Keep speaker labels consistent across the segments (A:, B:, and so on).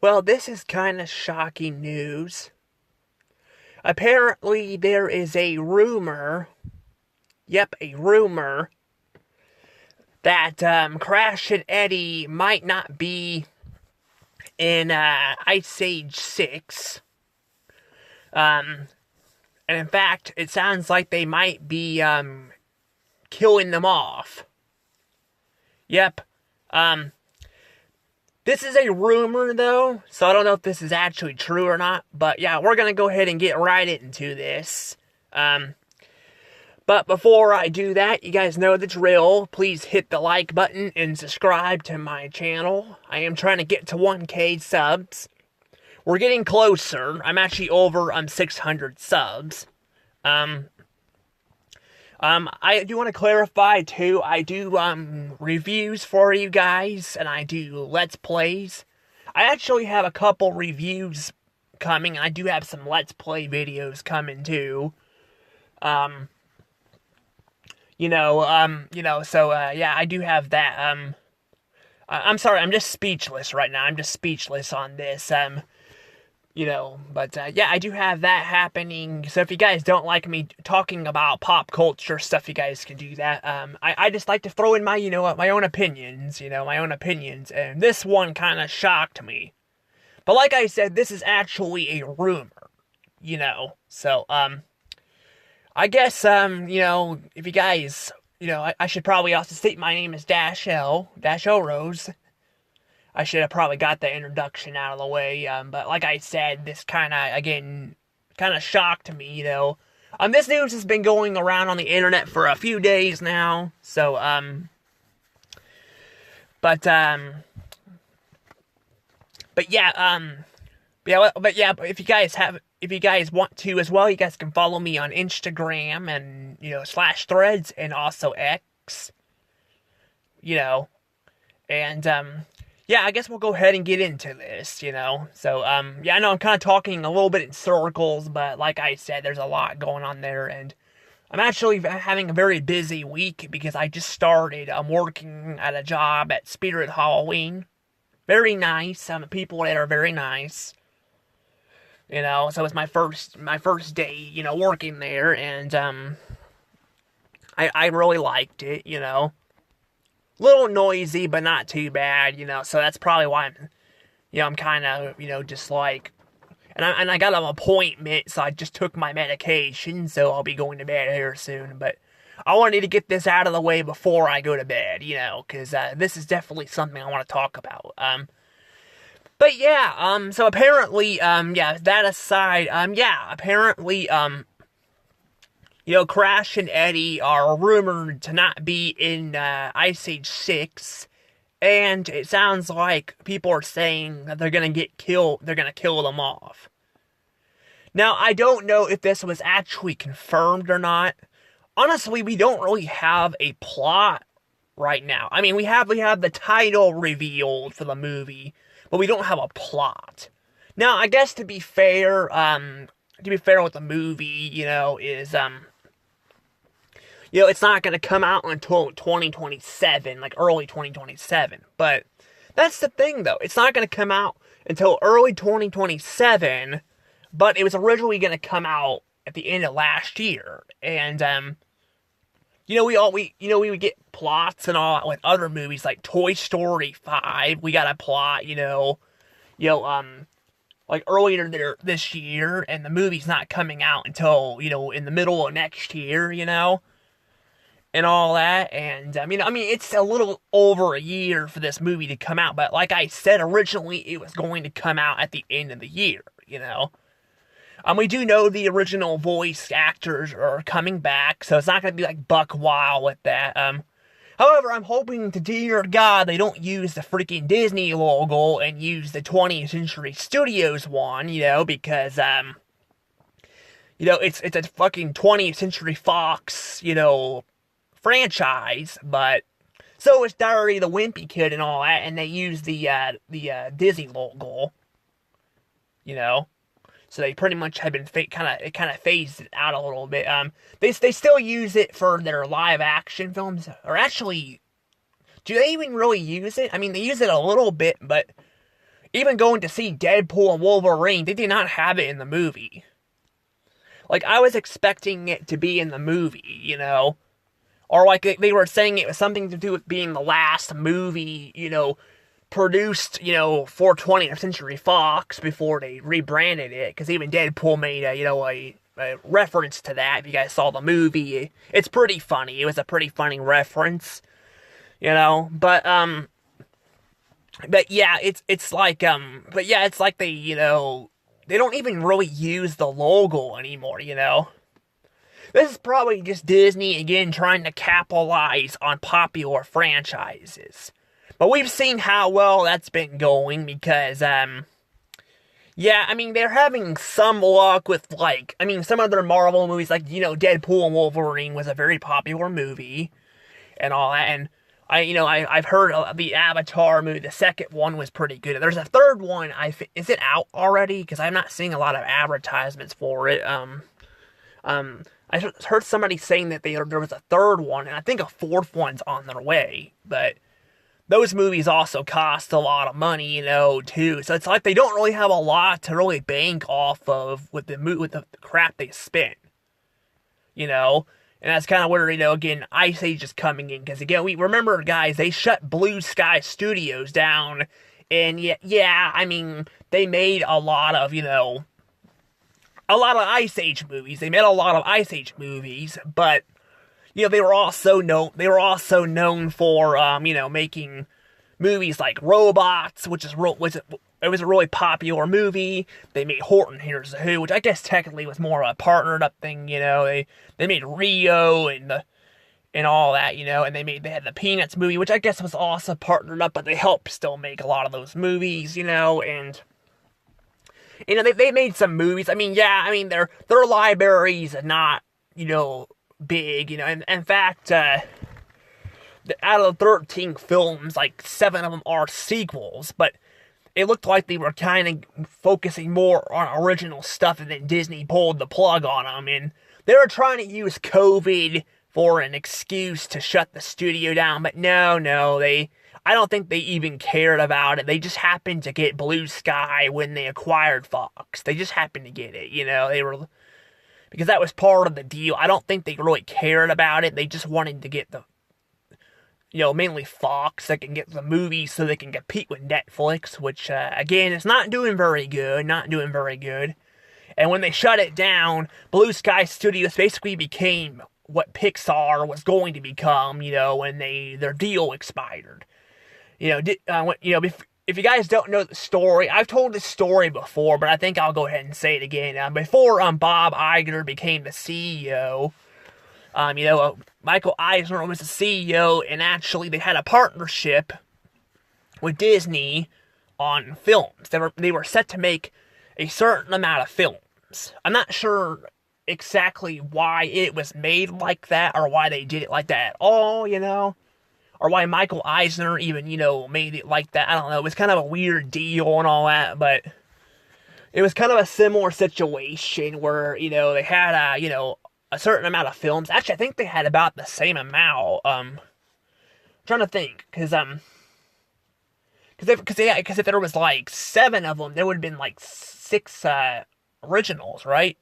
A: Well, this is kind of shocking news. Apparently, there is a rumor, a rumor, that Crash and Eddie might not be in Ice Age 6. And in fact, it sounds like they might be killing them off. Yep. Um, this is a rumor, though, so I don't know if this is actually true or not. But yeah, we're gonna go ahead and get right into this. But before I do that, you guys know the drill. Please hit the like button and subscribe to my channel. I am trying to get to 1K subs. We're getting closer. I'm actually over 600 subs. I do want to clarify too. I do reviews for you guys, and I do Let's Plays. I actually have a couple reviews coming. I do have some Let's Play videos coming too. So yeah, I do have that. I'm sorry, I'm just speechless right now. I'm just speechless on this. Yeah, I do have that happening. So if you guys don't like me talking about pop culture stuff, you guys can do that. I just like to throw in my, my own opinions, and this one kind of shocked me. But like I said, this is actually a rumor, so, I guess, if you guys, I should probably also state my name is Dash L Rose. I should have probably got the introduction out of the way, but like I said, this kind of shocked me, this news has been going around on the internet for a few days now, so, but if you guys want to as well, you guys can follow me on Instagram and, /threads and also X, and, yeah, I guess we'll go ahead and get into this, So, yeah, I know I'm kind of talking a little bit in circles, but like I said, there's a lot going on there, and I'm actually having a very busy week because I just started. I'm working at a job at Spirit Halloween. Very nice. People that are very nice. So it's my first day, working there, and, I really liked it, little noisy, but not too bad, so that's probably why I'm kind of, just like, and I got an appointment, so I just took my medication, so I'll be going to bed here soon, but I wanted to get this out of the way before I go to bed, because, this is definitely something I want to talk about, but yeah, so apparently, that aside, apparently, Crash and Eddie are rumored to not be in Ice Age 6, and it sounds like people are saying that they're gonna kill them off. Now, I don't know if this was actually confirmed or not. Honestly, we don't really have a plot right now. I mean, we have the title revealed for the movie, but we don't have a plot. Now, I guess to be fair with the movie, is it's not going to come out until 2027, like early 2027. But that's the thing, though. It's not going to come out until early 2027, but it was originally going to come out at the end of last year. And, we would get plots and all with other movies like Toy Story 5. We got a plot, like earlier this year, and the movie's not coming out until, in the middle of next year, and all that, and I mean, it's a little over a year for this movie to come out, but like I said, originally it was going to come out at the end of the year, we do know the original voice actors are coming back, so it's not going to be like Buck Wild with that, however, I'm hoping to dear God they don't use the freaking Disney logo and use the 20th Century Studios one, because, it's a fucking 20th Century Fox, franchise, but so is Diary of the Wimpy Kid and all that, and they use the Disney logo, so they pretty much have been kind of phased it out a little bit. They still use it for their live action films, or actually, do they even really use it? I mean, they use it a little bit, but Even going to see Deadpool and Wolverine, they did not have it in the movie. Like, I was expecting it to be in the movie, you know? Or like they were saying it was something to do with being the last movie, you know, produced, you know, for 20th Century Fox before they rebranded it. Because even Deadpool made a reference to that. If you guys saw the movie, it's pretty funny. It was a pretty funny reference, you know. But yeah, it's like they, you know, they don't even really use the logo anymore, you know. This is probably just Disney again trying to capitalize on popular franchises. But we've seen how well that's been going because, yeah, I mean, they're having some luck with, like, I mean, some of their Marvel movies, like, you know, Deadpool and Wolverine was a very popular movie and all that. And, I've heard the Avatar movie, the second one was pretty good. There's a third one, is it out already? Because I'm not seeing a lot of advertisements for it. I heard somebody saying that there was a third one, and I think a fourth one's on their way. But those movies also cost a lot of money, you know, too. So it's like they don't really have a lot to really bank off of with the crap they spent, you know. And that's kind of where, you know, again, Ice Age is coming in. Because, again, we remember, guys, they shut Blue Sky Studios down. And, yeah, I mean, they made a lot of, you know, a lot of Ice Age movies. They made a lot of Ice Age movies, but, you know, they were also known for, you know, making movies like Robots, which was a really popular movie. They made Horton Hears the Who, which I guess technically was more of a partnered up thing, you know. They made Rio and all that, you know, and they had the Peanuts movie, which I guess was also partnered up, but they helped still make a lot of those movies, you know, and you know, they made some movies. I mean, yeah, I mean, their libraries are not, you know, big, you know, and in fact, out of the 13 films, like 7 of them are sequels, but it looked like they were kind of focusing more on original stuff, and then Disney pulled the plug on them, and they were trying to use COVID for an excuse to shut the studio down, but no, I don't think they even cared about it. They just happened to get Blue Sky when they acquired Fox. They just happened to get it, you know, because that was part of the deal. I don't think they really cared about it. They just wanted to get you know, mainly Fox that can get the movies so they can compete with Netflix, which, again, is not doing very good. And when they shut it down, Blue Sky Studios basically became what Pixar was going to become, you know, when their deal expired. You know, if you guys don't know the story, I've told this story before, but I think I'll go ahead and say it again. Before Bob Iger became the CEO, you know, Michael Eisner was the CEO, and actually they had a partnership with Disney on films. They were set to make a certain amount of films. I'm not sure exactly why it was made like that, or why they did it like that at all, you know. Or why Michael Eisner even, you know, made it like that. I don't know. It was kind of a weird deal and all that, but it was kind of a similar situation where, you know, they had, you know, a certain amount of films. Actually, I think they had about the same amount. I'm trying to think, because if there was like 7 of them, there would have been like 6 originals, right?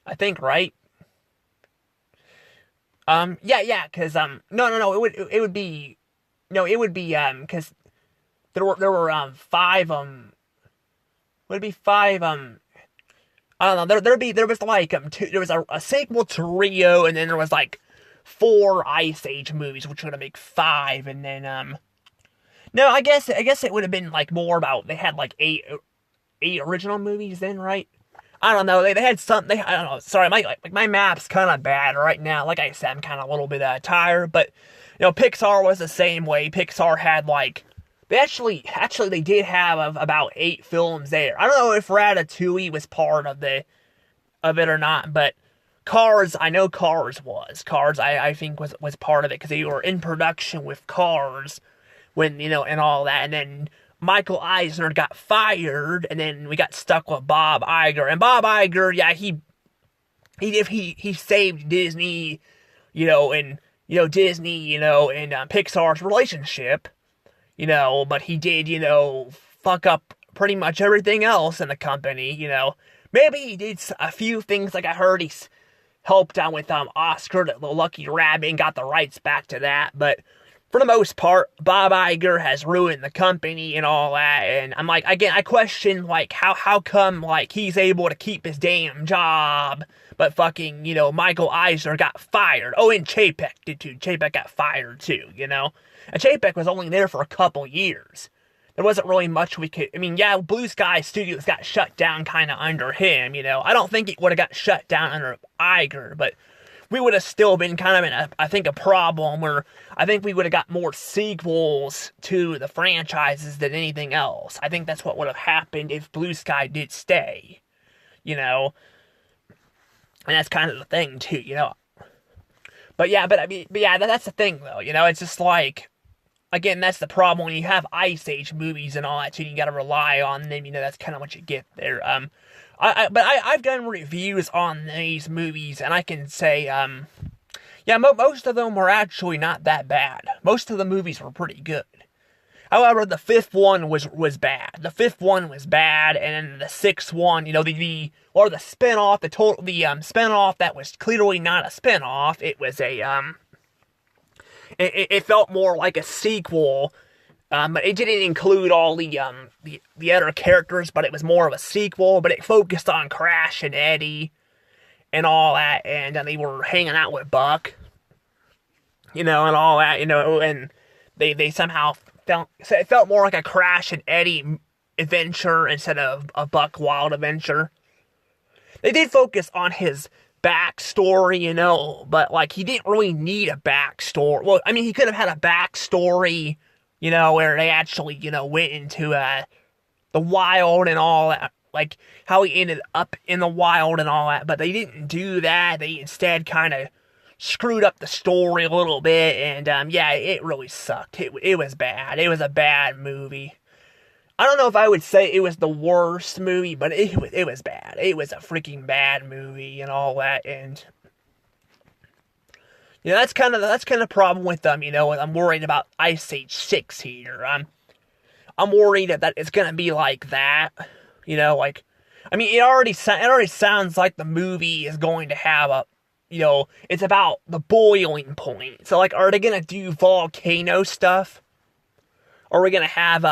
A: I think, right? Yeah, because, no, it would be, because there were, 5, would it be 5, I don't know, there was like, there was a sequel to Rio, and then there was like 4 Ice Age movies, which would have made 5, and then, no, I guess it would have been like more about, they had like 8 original movies then, right? I don't know, they had something, I don't know, sorry, my map's kind of bad right now. Like I said, I'm kind of a little bit tired, but, you know, Pixar was the same way. Pixar had like, they did have about 8 films there. I don't know if Ratatouille was part of it or not, but Cars, I know Cars was. Cars, I think was part of it, because they were in production with Cars when, you know, and all that, and then Michael Eisner got fired, and then we got stuck with Bob Iger. And Bob Iger, yeah, he saved Disney, you know, and, you know, Disney, you know, and Pixar's relationship, you know, but he did, you know, fuck up pretty much everything else in the company, you know. Maybe he did a few things, like I heard he's helped out with Oscar the Lucky Rabbit and got the rights back to that, but for the most part, Bob Iger has ruined the company and all that, and I'm like, again, I question, like, how come, like, he's able to keep his damn job, but fucking, you know, Michael Eisner got fired. Oh, and Chapek did too. Chapek got fired too, you know? And Chapek was only there for a couple years. There wasn't really much we could, I mean, yeah, Blue Sky Studios got shut down kind of under him, you know? I don't think it would have got shut down under Iger, but we would have still been kind of in, I think, a problem where I think we would have got more sequels to the franchises than anything else. I think that's what would have happened if Blue Sky did stay, you know? And that's kind of the thing, too, you know? But yeah, that's the thing, though, you know? It's just like, again, that's the problem when you have Ice Age movies and all that, too, you gotta rely on them, you know, that's kind of what you get there. I've done reviews on these movies, and I can say, most of them were actually not that bad. Most of the movies were pretty good. However, the fifth one was bad. The fifth one was bad, and then the sixth one, you know, the spinoff, spinoff that was clearly not a spinoff. It was it felt more like a sequel. But it didn't include all the other characters, but it was more of a sequel, but it focused on Crash and Eddie and all that, and they were hanging out with Buck, you know, and all that, you know, and they somehow it felt more like a Crash and Eddie adventure instead of a Buck Wild adventure. They did focus on his backstory, you know, but, like, he didn't really need a backstory. Well, I mean, he could have had a backstory, you know, where they actually, you know, went into the wild and all that, like how he ended up in the wild and all that, but they didn't do that. They instead kind of screwed up the story a little bit, and yeah, it really sucked. It was bad. It was a bad movie. I don't know if I would say it was the worst movie, but it was bad. It was a freaking bad movie and all that, and you know, that's kind of the problem with them, you know. I'm worried about Ice Age 6 here. I'm worried that it's gonna be like that, you know. Like, I mean, it already sounds like the movie is going to have a, you know, it's about the boiling point. So, like, are they gonna do volcano stuff? Or are we gonna have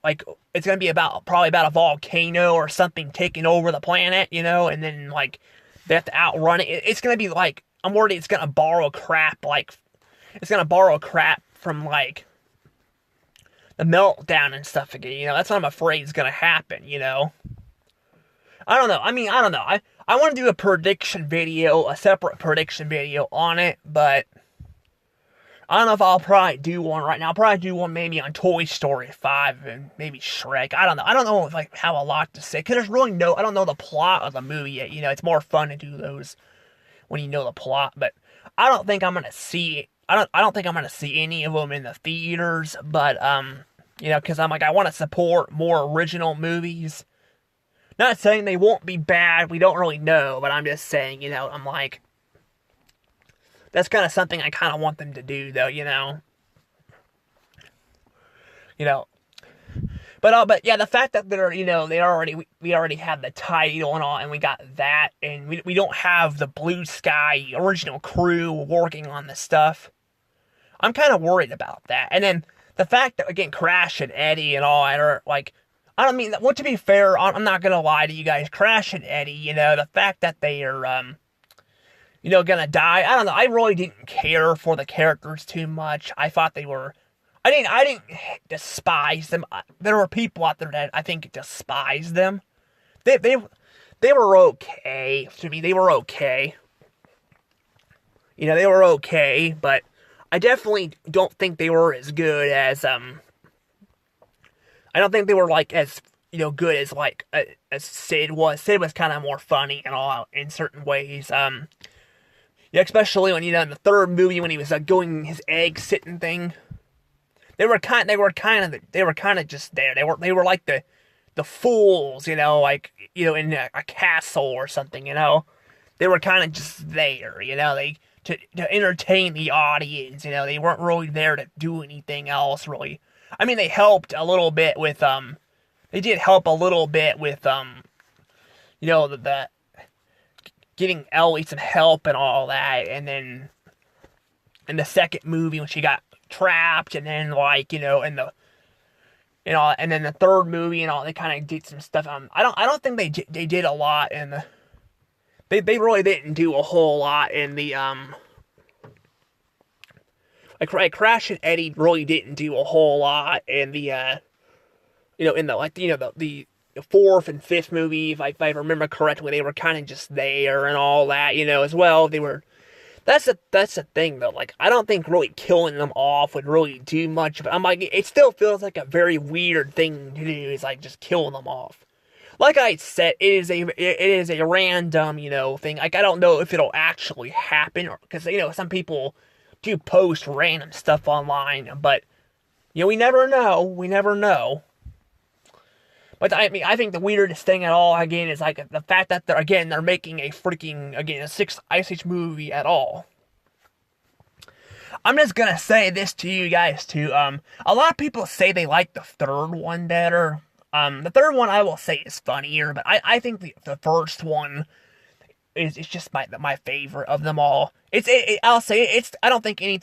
A: like, it's gonna be probably about a volcano or something taking over the planet, you know, and then, like, they have to outrun it. It's gonna be like, I'm worried it's gonna borrow crap, from, like, the Meltdown and stuff again, you know. That's what I'm afraid is gonna happen, you know. I don't know. I mean, I don't know. I want to do a separate prediction video on it, but I don't know if I'll probably do one right now. I'll probably do one maybe on Toy Story 5 and maybe Shrek. I don't know. I don't know if I have a lot to say, because there's really I don't know the plot of the movie yet, you know. It's more fun to do those when you know the plot, but I don't think I'm gonna see I don't think I'm gonna see any of them in the theaters, but you know, because I'm like, I want to support more original movies. Not saying they won't be bad, we don't really know, but I'm just saying, you know, I'm like, that's kind of something I kind of want them to do, though, you know. You know, but yeah, the fact that they're, you know, we already have the title and all, and we got that, and we don't have the Blue Sky original crew working on this stuff. I'm kind of worried about that. And then the fact that, again, Crash and Eddie and all that are, like, I don't mean, well, to be fair, I'm not gonna lie to you guys, Crash and Eddie, you know, the fact that they are, you know, gonna die, I don't know, I really didn't care for the characters too much. I thought they were, I didn't despise them. There were people out there that I think despised them. They were okay. To me, they were okay. You know, they were okay, but I definitely don't think they were as good as, I don't think they were, like, as, you know, good as, like, as Sid was. Sid was kind of more funny and all in certain ways. Yeah, especially when, you know, in the third movie when he was going his egg sitting thing. They were kind of just there. They were like the fools, you know, like, you know, in a castle or something, you know. They were kind of just there, you know, to entertain the audience, you know. They weren't really there to do anything else, really. I mean, they helped a little bit with, they did help a little bit with the getting Ellie some help and all that, and then in the second movie when she got trapped, and then like and then the third movie and all, they kind of did some stuff. I don't think they did a lot in the. They really didn't do a whole lot in the like Crash and Eddie really didn't do a whole lot in the in the fourth and fifth movie, if I remember correctly. They were kind of just there and all that, as well. They were. That's the thing though. Like, I don't think really killing them off would really do much. But I'm like, it still feels like a very weird thing to do. Is like just killing them off. Like I said, it is a random thing. Like, I don't know if it'll actually happen, because some people do post random stuff online, but we never know. We never know. But I mean, I think the weirdest thing at all, again, is like the fact that they're making a sixth Ice Age movie at all. I'm just gonna say this to you guys too. A lot of people say they like the third one better. The third one I will say is funnier, but I think the first one is just my favorite of them all. I'll say it's. I don't think any of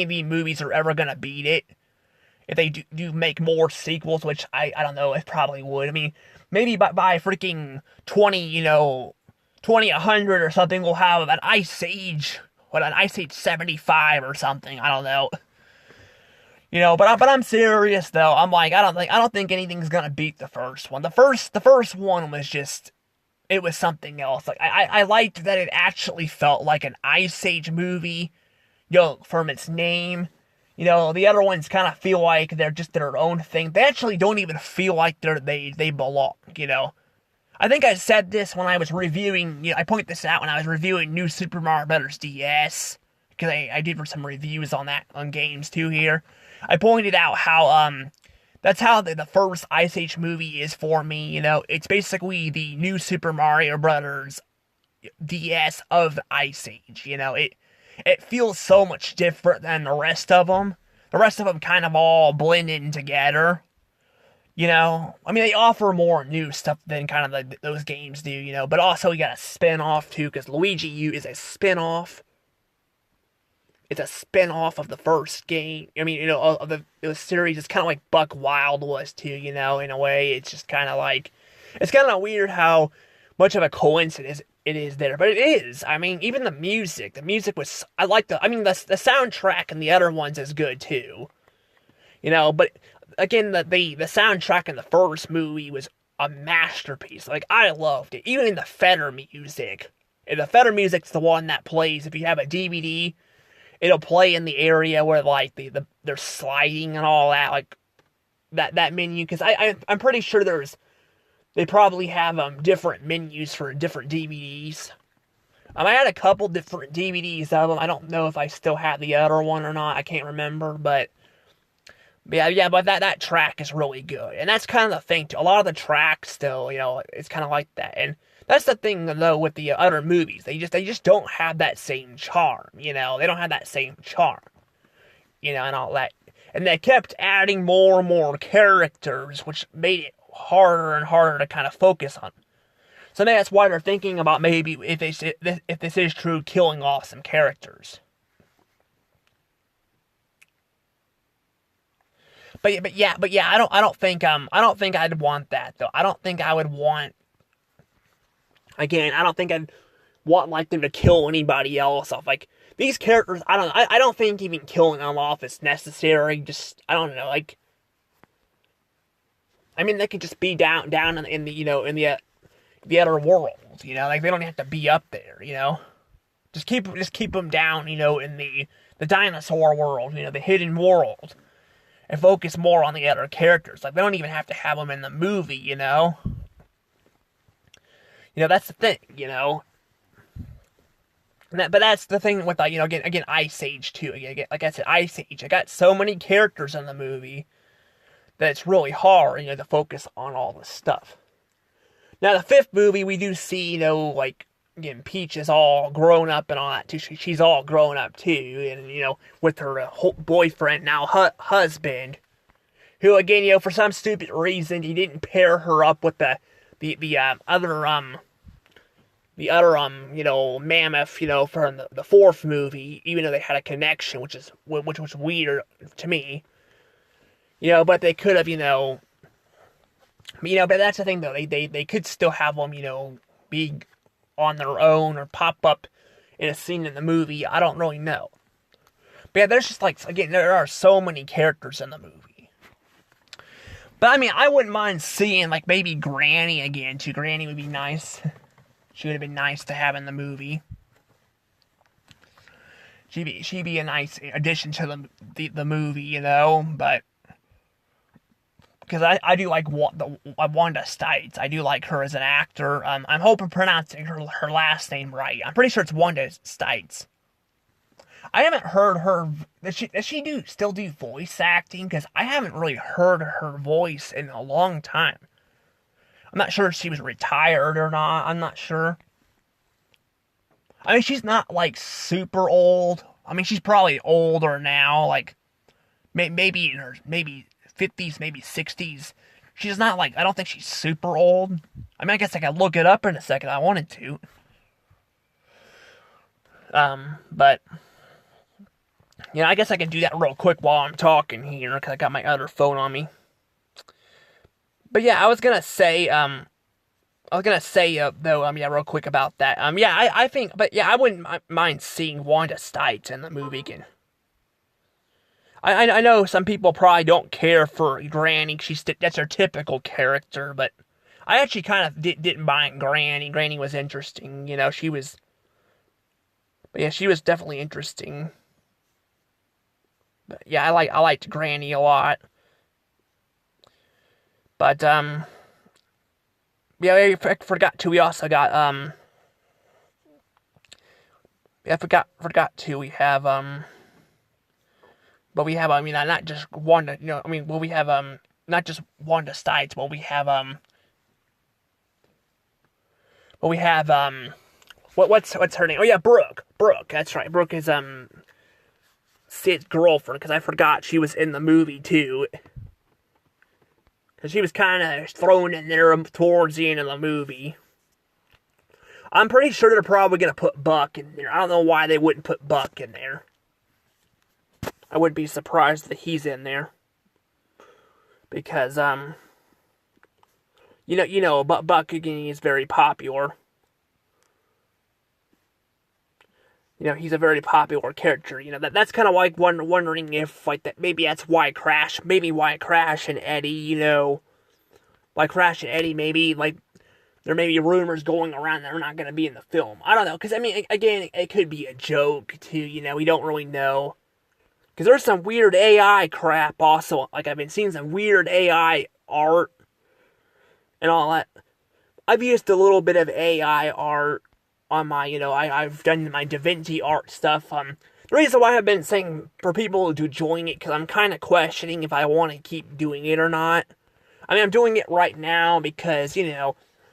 A: these movies are ever gonna beat it. If they do make more sequels, which I don't know, it probably would. I mean, maybe by freaking 100 or something, we'll have an Ice Age 75 or something. I don't know. But I'm serious though. I'm like, I don't think anything's gonna beat the first one. The first one was just, it was something else. Like, I liked that it actually felt like an Ice Age movie, from its name. The other ones kind of feel like they're just their own thing. They actually don't even feel like they belong, I think I said this when I was reviewing, I point this out when I was reviewing New Super Mario Bros. DS, because I did some reviews on games too here. I pointed out how, that's how the first Ice Age movie is for me, It's basically the New Super Mario Bros. DS of Ice Age, It feels so much different than the rest of them. The rest of them kind of all blend in together. I mean, they offer more new stuff than kind of those games do, But also, you got a spin-off, too, because Luigi U is a spin-off. It's a spin-off of the first game. I mean, of the series. It's kind of like Buck Wild was, too, in a way. It's just kind of like... It's kind of weird how much of a coincidence it is there, but it is. I mean, even the music was, the soundtrack and the other ones is good too, but again, the soundtrack in the first movie was a masterpiece. Like, I loved it, even in the Fetter music. And the Fetter music's the one that plays, if you have a DVD, it'll play in the area where, like, they're sliding and all that, like, that menu, because I'm pretty sure they probably have different menus for different DVDs. I had a couple different DVDs of them. I don't know if I still have the other one or not. I can't remember, but yeah. But that track is really good, and that's kind of the thing too. A lot of the tracks, still, it's kind of like that, and that's the thing though with the other movies. They just don't have that same charm. They don't have that same charm. And all that, and they kept adding more and more characters, which made it harder and harder to kind of focus on. So maybe that's why they're thinking about, maybe if this is true, killing off some characters. But yeah, I don't think I'd want that though. I don't think I would want. Again, I don't think I'd want like them to kill anybody else off. Like, these characters, I don't think even killing them off is necessary. Just, I don't know, like. I mean, they could just be down in the other world, like they don't have to be up there, Just keep them down, in the dinosaur world, the hidden world, and focus more on the other characters. Like, they don't even have to have them in the movie, That's the thing, But that's the thing with, again, Ice Age too. Again, like I said, Ice Age. I got so many characters in the movie that it's really hard, to focus on all this stuff. Now, the fifth movie, we do see, like, again, Peach is all grown up and all that, too. She's all grown up, too, and, with her boyfriend, now husband, who again, for some stupid reason, he didn't pair her up with the other mammoth, for the fourth movie, even though they had a connection, which was weird to me. But they could have, but that's the thing though. They could still have them, be on their own or pop up in a scene in the movie. I don't really know. But yeah, there's just again, there are so many characters in the movie. But I mean, I wouldn't mind seeing maybe Granny again too. Granny would be nice. She would have been nice to have in the movie. She'd be a nice addition to the movie, but because I do like Wanda Stites. I do like her as an actor. I'm hoping pronouncing her last name right. I'm pretty sure it's Wanda Stites. I haven't heard her. Does she still do voice acting? Because I haven't really heard her voice in a long time. I'm not sure if she was retired or not. I'm not sure. I mean, she's not super old. I mean, she's probably older now. Maybe in her 50s, maybe 60s. She's not I don't think she's super old. I mean, I guess I could look it up in a second. I wanted to. But I guess I can do that real quick while I'm talking here, because I got my other phone on me. But yeah, I was gonna say, though, real quick about that. I think, but yeah, I wouldn't mind seeing Wanda Stites in the movie again. I know some people probably don't care for Granny. That's her typical character, but I actually kind of didn't mind Granny. Granny was interesting, she was. But yeah, she was definitely interesting. But yeah, I liked Granny a lot. But yeah, I forgot to. We also got yeah, forgot to. We have but we have not just Wanda. We have not just Wanda Stites, but we have what's her name? Oh yeah, Brooke. That's right. Brooke is Sid's girlfriend, because I forgot she was in the movie too. Because she was kind of thrown in there towards the end of the movie. I'm pretty sure they're probably going to put Buck in there. I don't know why they wouldn't put Buck in there. I wouldn't be surprised that he's in there. Because, Buck again is very popular. He's a very popular character. That's kind of wondering if, maybe that's why Crash and Eddie, why Crash and Eddie, maybe, there may be rumors going around that they're not going to be in the film. I don't know, because, again, it could be a joke, too, we don't really know. Because there's some weird AI crap also, I've been seeing some weird AI art and all that. I've used a little bit of AI art on my, I've done my DaVinci art stuff. The reason why I've been saying for people to join it, because I'm kind of questioning if I want to keep doing it or not. I'm doing it right now because,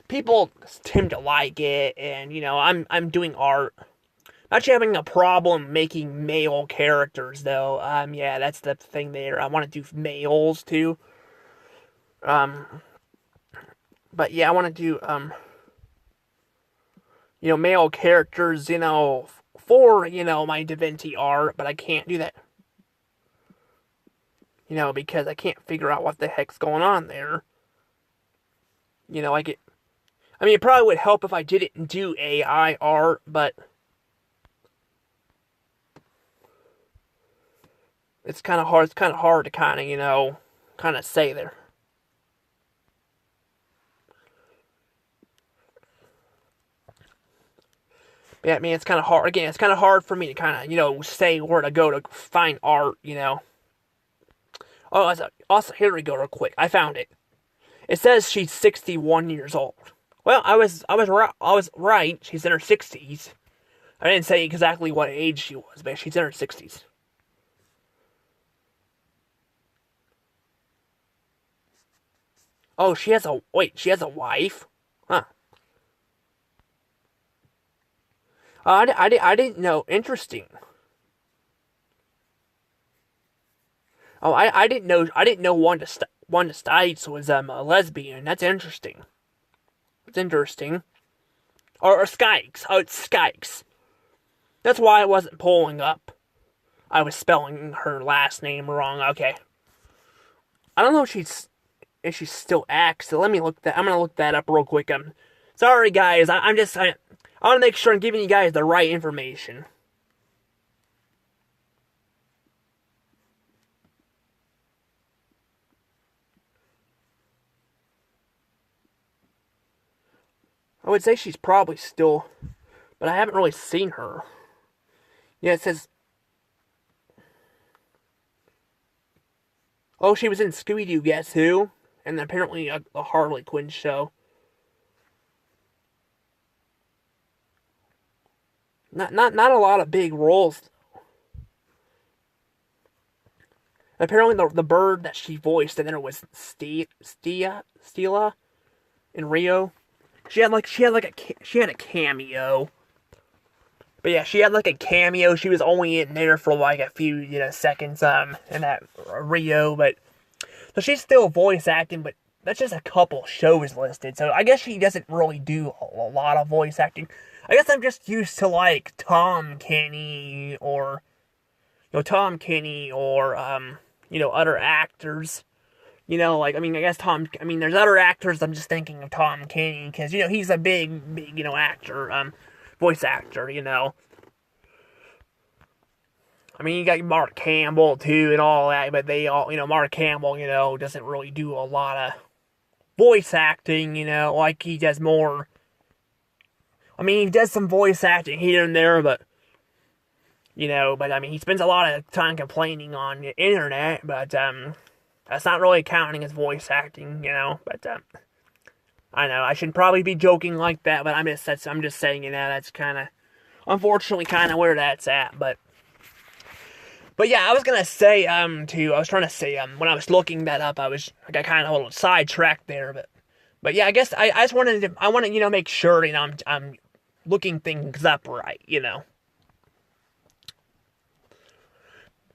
A: people tend to like it, and, I'm doing art. I'm actually having a problem making male characters, though. Yeah, that's the thing there. I want to do males, too. But, yeah, I want to do, male characters, for, my DaVinci art, but I can't do that. Because I can't figure out what the heck's going on there. It probably would help if I didn't do AI art, but it's kind of hard. It's kind of hard to kind of say there. Yeah, it's kind of hard. Again, it's kind of hard for me to kind of, say where to go to find art, Oh, also, here we go real quick. I found it. It says she's 61 years old. Well, I was right. She's in her 60s. I didn't say exactly what age she was, but she's in her 60s. Oh, she has a wife? Huh. I didn't know. Interesting. Oh, I didn't know Wanda Stites was a lesbian. That's interesting. It's interesting. Or Skykes. Oh, it's Skykes. That's why I wasn't pulling up. I was spelling her last name wrong. Okay. I don't know if she still acts. So let me look that. I'm gonna look that up real quick. Sorry guys. I want to make sure I'm giving you guys the right information. I would say she's probably still, but I haven't really seen her. Yeah, it says. Oh, she was in Scooby Doo. Guess Who? And apparently a Harley Quinn show. Not a lot of big roles. Apparently the bird that she voiced and then it was Stila in Rio. She had a cameo. But yeah, she had like a cameo. She was only in there for like a few, seconds in that Rio, but so she's still voice acting, but that's just a couple shows listed. So I guess she doesn't really do a lot of voice acting. I guess I'm just used to like Tom Kenny or other actors. There's other actors. I'm just thinking of Tom Kenny because he's a big actor, voice actor. You got Mark Campbell too and all that, but Mark Campbell, doesn't really do a lot of voice acting. Like he does more. He does some voice acting here and there, but he spends a lot of time complaining on the internet, but that's not really counting as voice acting, but I know I should probably be joking like that, but I'm just saying, that's kind of unfortunately kind of where that's at, but yeah, I was trying to say, when I was looking that up, I got kind of a little sidetracked there, but yeah, I guess I just want to make sure, I'm looking things up right,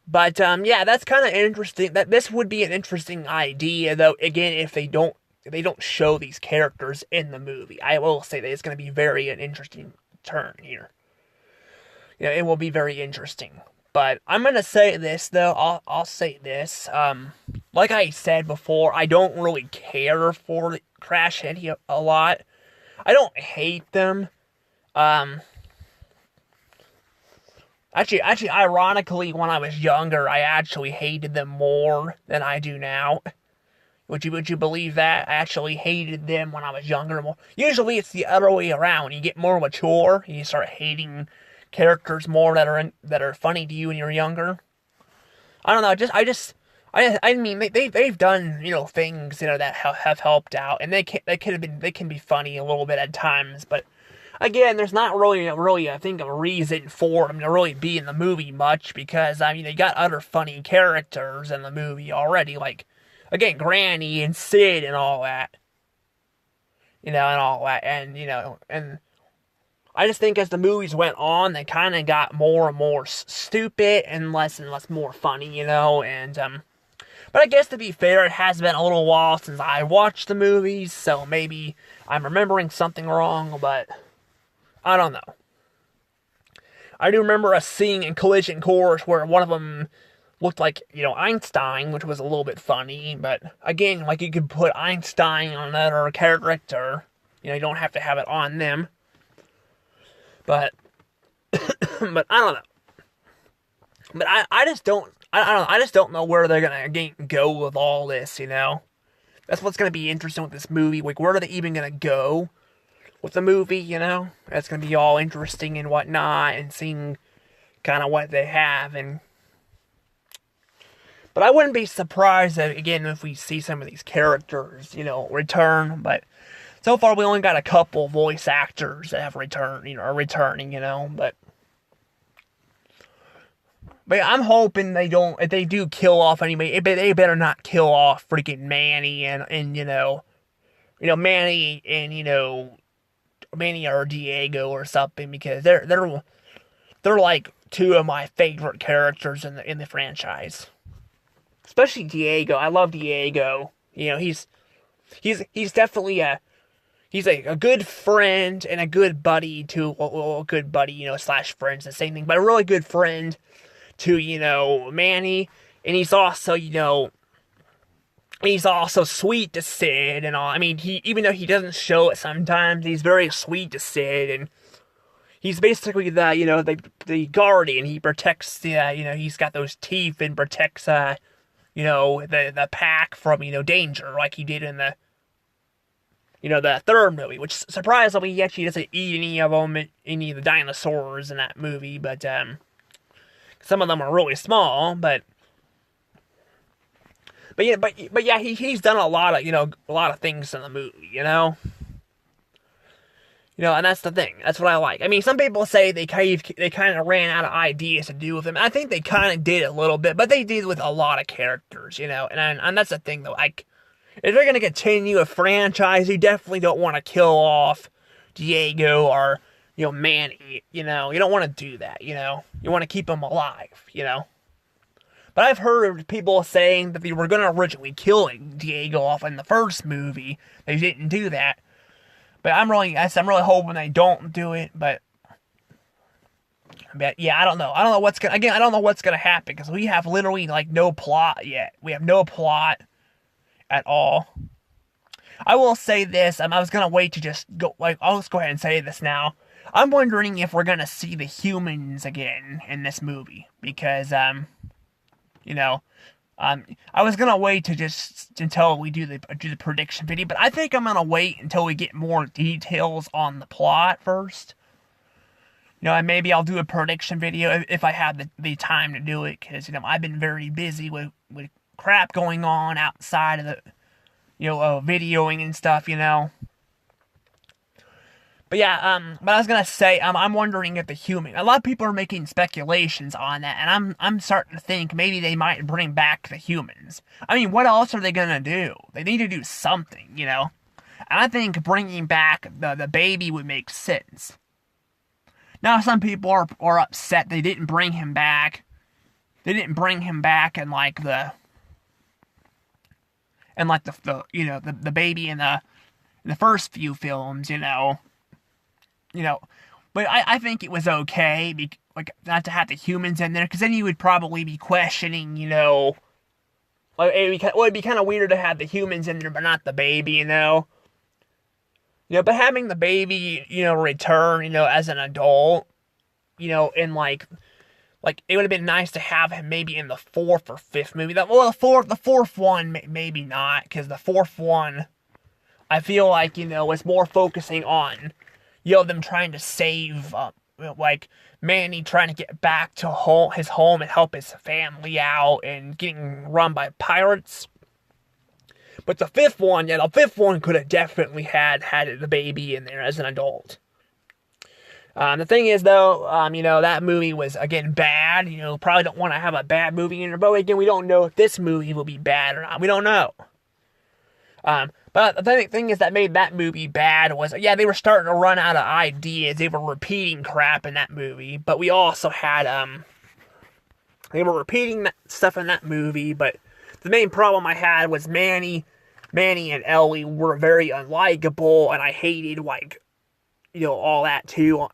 A: But yeah, that's kind of interesting. That this would be an interesting idea, though. Again, if they don't show these characters in the movie, I will say that it's going to be an interesting turn here. It will be very interesting. But I'm gonna say this though. I'll say this. Like I said before, I don't really care for Crash Eddie a lot. I don't hate them. Actually, ironically, when I was younger, I actually hated them more than I do now. Would you believe that? I actually hated them when I was younger more. Usually, it's the other way around. You get more mature, you start hating characters more that are funny to you when you're younger. I don't know. They've done things that have helped out, and they can be funny a little bit at times, but. Again, there's not really I think a reason for them to really be in the movie much because they got other funny characters in the movie already, like again Granny and Sid and all that, and and I just think as the movies went on, they kind of got more and more stupid and less more funny, and But I guess to be fair, it has been a little while since I watched the movies, so maybe I'm remembering something wrong, but. I don't know. I do remember a scene in Collision Course where one of them looked like, Einstein, which was a little bit funny, but again, like you could put Einstein on another character. You don't have to have it on them. But, but I don't know. But I just don't know where they're gonna go with all this, That's what's gonna be interesting with this movie. Like, where are they even gonna go? With the movie, that's going to be all interesting and whatnot, and seeing kind of what they have, but I wouldn't be surprised if we see some of these characters, return, but so far we only got a couple voice actors that have returned, are returning, but I'm hoping if they do kill off anybody, they better not kill off freaking Manny and Manny and, Manny or Diego or something, because they're like two of my favorite characters in the franchise. especially Diego. I love Diego. You know, he's definitely a good friend and a good buddy to, well, a good buddy, slash friends, the same thing, but a really good friend to, Manny. And he's also, he's also sweet to Sid and all. I mean, even though he doesn't show it sometimes, he's very sweet to Sid, and he's basically the guardian. He protects he's got those teeth and protects, the pack from, danger, like he did in the third movie, which surprisingly he actually doesn't eat any of the dinosaurs in that movie, but some of them are really small, but yeah, he's done a lot of things in the movie, and that's the thing. That's what I like. I mean, some people say they kind of ran out of ideas to do with him. I think they kind of did a little bit, but they did with a lot of characters, and that's the thing though. Like, if they're gonna continue a franchise, you definitely don't want to kill off Diego or Manny. You don't want to do that. You want to keep them alive. But I've heard people saying that they were gonna originally kill Diego off in the first movie. They didn't do that. But I'm really hoping they don't do it. But yeah, I don't know. I don't know what's gonna happen, because we have literally no plot yet. We have no plot at all. I will say this. I was gonna wait to just go. I'll just go ahead and say this now. I'm wondering if we're gonna see the humans again in this movie, because I was gonna wait until we do the prediction video, but I think I'm gonna wait until we get more details on the plot first. And maybe I'll do a prediction video if I have the time to do it, because I've been very busy with crap going on outside of the videoing and stuff. But yeah, but I was gonna say, I'm wondering if a lot of people are making speculations on that, and I'm starting to think maybe they might bring back the humans. I mean, what else are they gonna do? They need to do something, And I think bringing back the baby would make sense. Now, some people are upset they didn't bring him back. They didn't bring him back in the baby in the first few films, But I think it was okay, not to have the humans in there, because then you would probably be questioning, it'd be kind of weird to have the humans in there, but not the baby, But having the baby, return, as an adult, and it would have been nice to have him maybe in the fourth or fifth movie. The fourth one, maybe not, because the fourth one, I feel like, was more focusing on them trying to save, Manny trying to get back to his home and help his family out and getting run by pirates. But the fifth one could have definitely had the baby in there as an adult. The thing is, though, that movie was, again, bad. Probably don't want to have a bad movie in there. But again, we don't know if this movie will be bad or not. We don't know. But the thing is that made that movie bad was, they were starting to run out of ideas. They were repeating crap in that movie. But we also had, they were repeating that stuff in that movie. But the main problem I had was Manny and Ellie were very unlikable. And I hated, all that too.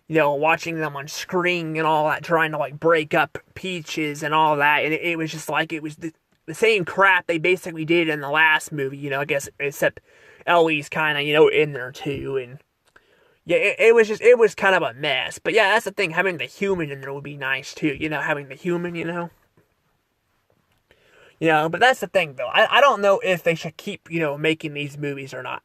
A: Watching them on screen and all that, trying to, break up Peaches and all that. And it was just it was the same crap they basically did in the last movie, I guess, except Ellie's kind of, in there too. And yeah, it was kind of a mess. But yeah, that's the thing, having the human in there would be nice too, having the human, but that's the thing though. I don't know if they should keep, making these movies or not.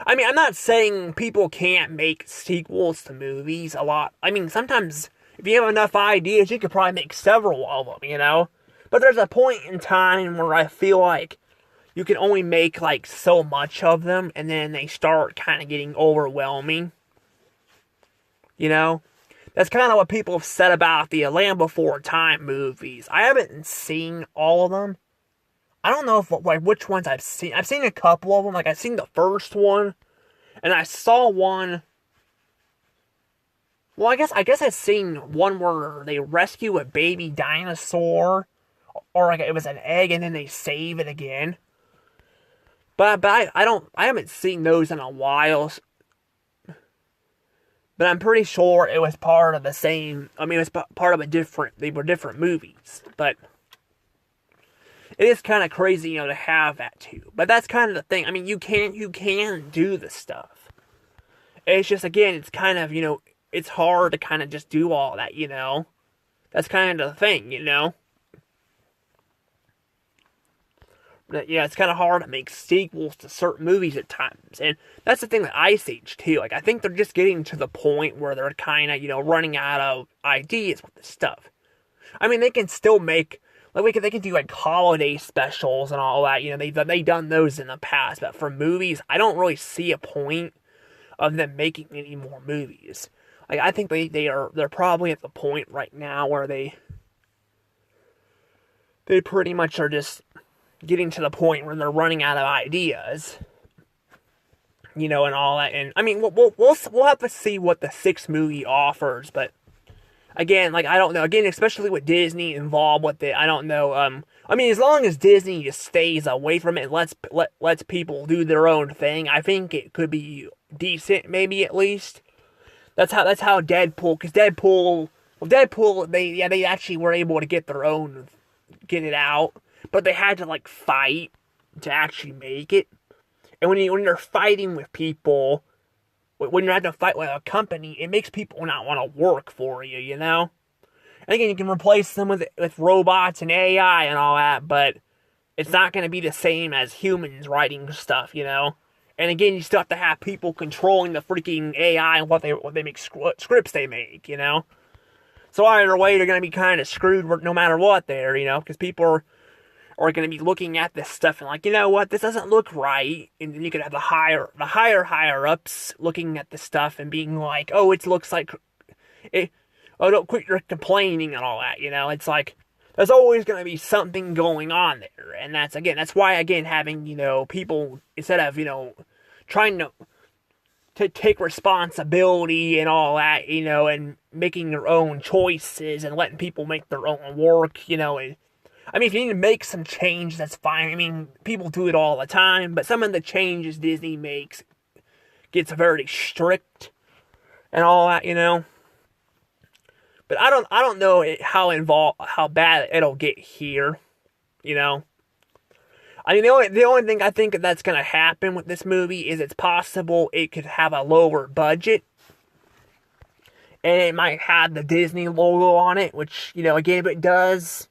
A: I mean, I'm not saying people can't make sequels to movies a lot. I mean, sometimes, if you have enough ideas, you could probably make several of them, But there's a point in time where I feel like you can only make, so much of them, and then they start kind of getting overwhelming. That's kind of what people have said about the Land Before Time movies. I haven't seen all of them. I don't know which ones I've seen. I've seen a couple of them. I've seen the first one, and I saw one. Well, I guess I've seen one where they rescue a baby dinosaur or like it was an egg and then they save it again. But I haven't seen those in a while. But I'm pretty sure it was part of the same. I mean, it was part of they were different movies. But it is kind of crazy, to have that too. But that's kind of the thing. I mean, you can do the stuff. It's just, again, it's kind of, it's hard to kind of just do all that, That's kind of the thing, But, it's kind of hard to make sequels to certain movies at times. And that's the thing with Ice Age, too. Like, I think they're just getting to the point where they're kind of, running out of ideas with this stuff. I mean, they can still make, like, they can do, like, holiday specials and all that. They've done those in the past. But for movies, I don't really see a point of them making any more movies. Like, I think they're probably at the point right now where they pretty much are just getting to the point where they're running out of ideas, and all that. And I mean, we'll have to see what the sixth movie offers. But again, like, I don't know. Again, especially with Disney involved with it, I don't know. I mean, as long as Disney just stays away from it and lets people do their own thing, I think it could be decent, maybe at least. That's how Deadpool, because Deadpool, they actually were able to get it out. But they had to, like, fight to actually make it. And when you're fighting with people, when you're having to fight with a company, it makes people not want to work for you, And again, you can replace them with robots and AI and all that, but it's not going to be the same as humans writing stuff, And again, you still have to have people controlling the freaking AI and what they make scripts they make, So either way, they're going to be kind of screwed no matter what there, because people are going to be looking at this stuff and like, what, this doesn't look right. And then you could have the higher ups looking at the stuff and being like, oh, it looks like it. Oh, don't quit your complaining and all that. It's like there's always going to be something going on there, and that's why again having people, instead of trying to take responsibility and all that, and making their own choices and letting people make their own work, I mean, if you need to make some change, that's fine. I mean, people do it all the time, but some of the changes Disney makes gets very strict and all that, But I don't know how bad it'll get here, I mean, the only thing I think that's gonna happen with this movie is it's possible it could have a lower budget, and it might have the Disney logo on it, which again, if it does,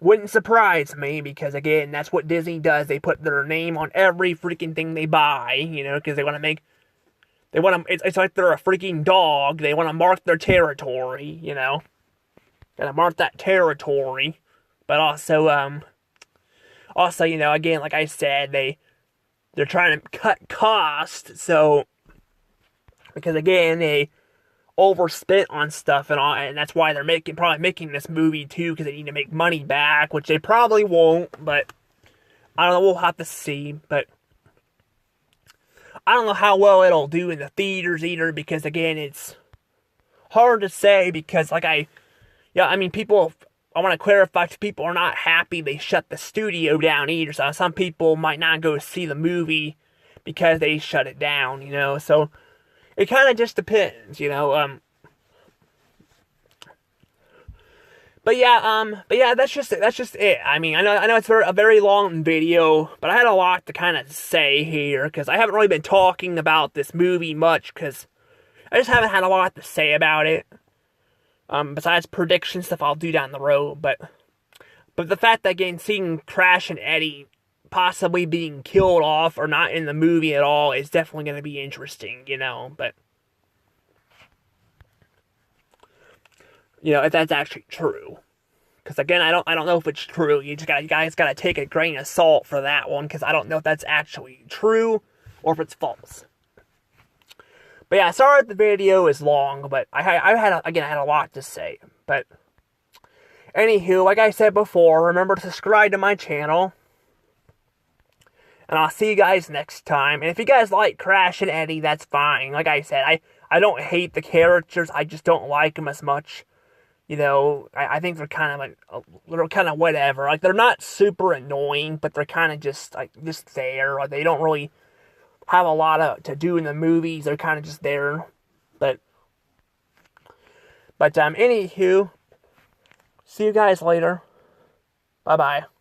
A: wouldn't surprise me, because again, that's what Disney does. They put their name on every freaking thing they buy, because they want to it's like they're a freaking dog. They want to mark their territory, Gotta mark that territory. But also, again, like I said, they're trying to cut costs, so, because again, they overspent on stuff and all, and that's why they're probably making this movie too, because they need to make money back, which they probably won't, but I don't know, we'll have to see. But I don't know how well it'll do in the theaters either, because again, it's hard to say, because I want to clarify, if people are not happy they shut the studio down either, so some people might not go see the movie because they shut it down, so it kind of just depends, But yeah, that's just it. I mean, I know it's a very long video, but I had a lot to kind of say here, because I haven't really been talking about this movie much, because I just haven't had a lot to say about it. Besides prediction stuff I'll do down the road, but the fact that, again, seeing Crash and Eddie possibly being killed off or not in the movie at all is definitely going to be interesting, but if that's actually true. Because again, I don't know if it's true. You guys gotta take a grain of salt for that one, because I don't know if that's actually true or if it's false. But yeah, sorry if the video is long, but I had a lot to say. But anywho, like I said before, remember to subscribe to my channel, and I'll see you guys next time. And if you guys like Crash and Eddie, that's fine. Like I said, I don't hate the characters, I just don't like them as much. You know, I think they're kind of like a little kind of whatever. Like they're not super annoying, but they're kind of just like just there. Like they don't really have a lot to do in the movies. They're kind of just there. But anywho, see you guys later. Bye bye.